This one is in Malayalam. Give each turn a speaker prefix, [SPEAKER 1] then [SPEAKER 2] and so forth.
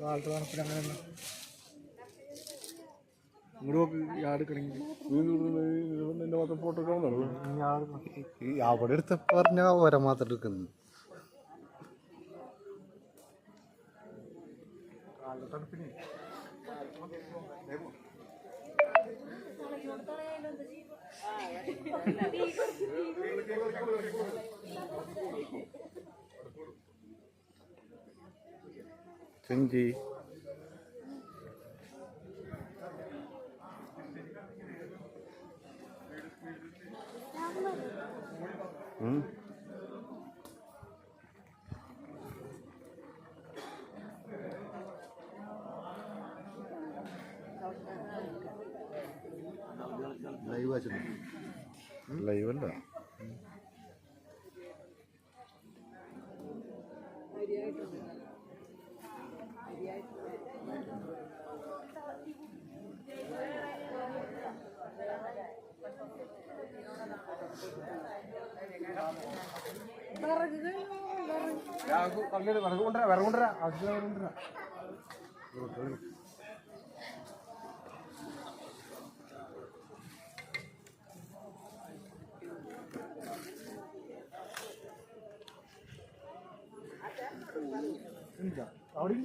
[SPEAKER 1] കാലത്ത് തണുപ്പിൽ അങ്ങനെ ഇങ്ങോട്ട് യാട് കിടങ്ങി നിന്റെ മാത്രം ഫോട്ടോ ഒക്കെ
[SPEAKER 2] അവിടെ എടുത്ത പറഞ്ഞ ഓരോ മാത്രം എടുക്കുന്നു.
[SPEAKER 1] തണുപ്പിന്
[SPEAKER 2] ചെഞ്ചി ലൈവ് അല്ല. അവിടെ